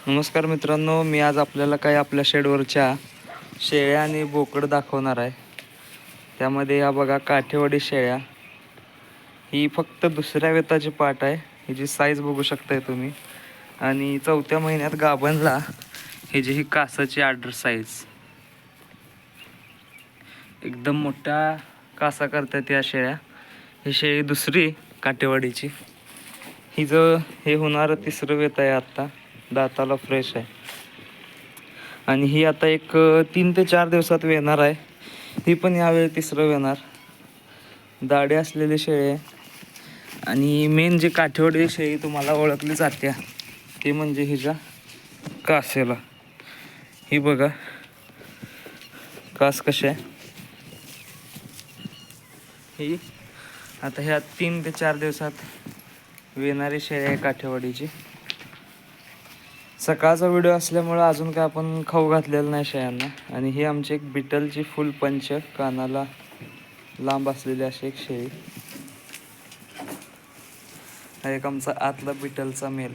नमस्कार मित्रांनो, मी आज आपल्याला काही आपल्या शेडवरच्या शेळ्या आणि बोकड दाखवणार आहे. त्यामध्ये हा बघा काठेवाडी शेळ्या. ही फक्त दुसऱ्या वेताची पाट आहे. हिची साईज बघू शकताय तुम्ही. आणि 4थ्या महिन्यात गाभणला हिची ही कासाची आर्डर साईज. एकदम मोठ्या कासा करतात या शेळ्या. ही शेळी दुसरी काठेवाडीची. हिचं हे होणार 3रं वेत आहे आत्ता. दाताला फ्रेश आहे आणि ही आता एक 3 ते 4 दिवसात येणार आहे. ही पण यावेळी 3रं येणार. दाढी असलेली शेळी आहे आणि मेन जी काठेवाडी शेळी तुम्हाला ओळखली जाते ते म्हणजे हिच्या कासेला. ही बघा कास कशी आहे. ही आता ह्या 3 ते 4 दिवसात येणारी शेळी आहे काठेवाडीची. सकाळचा व्हिडिओ असल्यामुळं अजून काय आपण खाऊ घातलेलं नाही शेळ्यांना. आणि ही आमची एक बिटलची फुल पंच, कानाला लांब असलेली अशी एक शेळी. हा एक आमचा आतला बिटलचा मेल.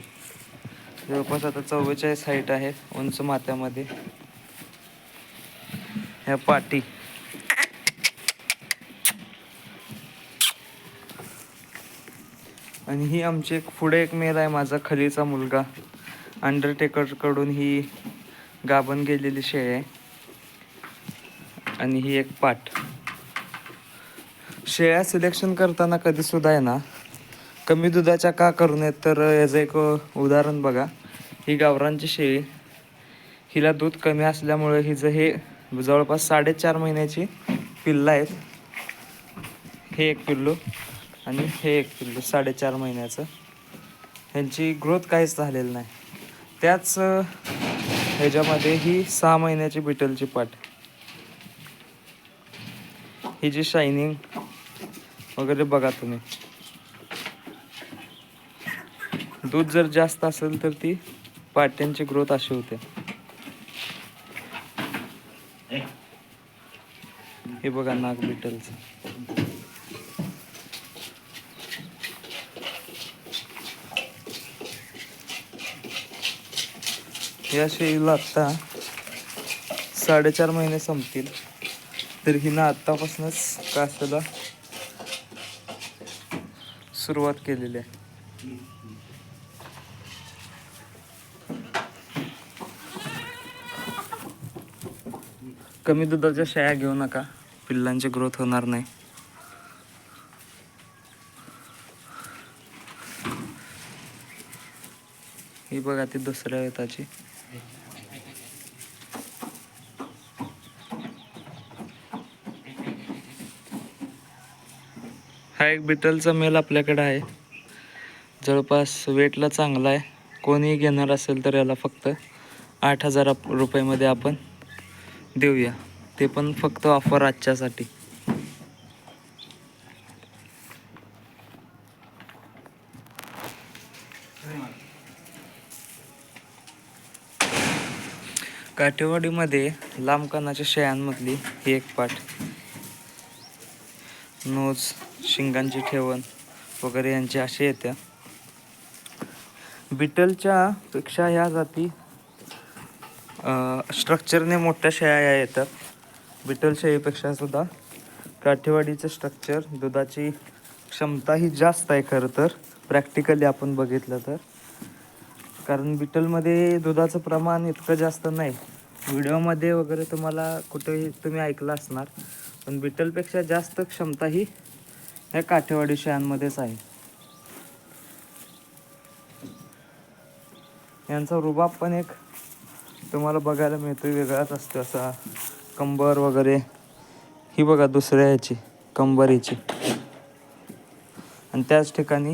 जवळपास आता 44 हाईट आहे, उंच माथ्यामध्ये. ह्या पाटी आणि ही आमची एक पुढे एक मेल आहे, माझा खलीचा मुलगा. अंडरटेकरकडून ही गाभण गेलेली शेळी आहे. आणि ही एक पाट. शेळ्या सिलेक्शन करताना कधीसुद्धा आहे ना, कमी दुधाच्या का करू नयेत. तर याचं एक उदाहरण बघा. ही गावरांची शेळी, हिला दूध कमी असल्यामुळे हिचं हे जवळपास 4.5 महिन्याची पिल्लं आहेत. हे एक पिल्लू आणि हे एक पिल्लू 4.5 महिन्याचं. ह्यांची ग्रोथ काहीच झालेली नाही. त्याच ह्याच्यामध्ये ही 6 महिन्याची बिटलची पाट. ही जी शायनिंग वगैरे बघा तुम्ही. दूध जर जास्त असेल तर ती पाट्यांची ग्रोथ अशी होते. हे बघा नाग बिटलचं. या शेळीला आत्ता 4.5 महिने संपतील. तर हिनं आत्तापासूनच कासाला सुरुवात केलेली आहे. कमी दुधाच्या शेळ्या घेऊ नका, पिल्लांची ग्रोथ होणार नाही. ही बघा ती 2ऱ्या वेताची. हा एक बिटलचा मेल आपल्याकडे आहे. जवळपास वेटला चांगला आहे. कोणीही घेणार असेल तर याला फक्त 8,000 रुपयामध्ये आपण देऊया. ते पण फक्त ऑफर आजच्यासाठी. काठेवाडीमध्ये लांब कानाच्या शेळ्यांमधली ही एक पाट. नोज, शिंगांची ठेवण वगैरे यांची अशी येत्या. बिटलच्या पेक्षा ह्या जाती स्ट्रक्चरने मोठ्या शेळ्या येतात. बिटल शेळीपेक्षा सुद्धा काठेवाडीचं स्ट्रक्चर, दुधाची क्षमता ही जास्त आहे खरं तर, प्रॅक्टिकली आपण बघितलं तर. कारण बिटलमध्ये दुधाचं प्रमाण इतकं जास्त नाही. व्हिडिओमध्ये वगैरे तुम्हाला कुठेही तुम्ही ऐकलं असणार, पण बिटलपेक्षा जास्त क्षमता ही ह्या काठेवाडी शेळ्यांमध्येच आहे. यांचा रुबाब पण एक तुम्हाला बघायला मिळतो, वेगळाच असतो असा. कंबर वगैरे ही बघा 2ऱ्या ह्याची कंबर हिची. आणि त्याच ठिकाणी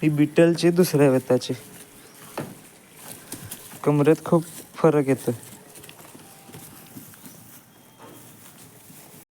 ही बिटलची 2ऱ्या वेताची. कमरेत खूप फरक येतो.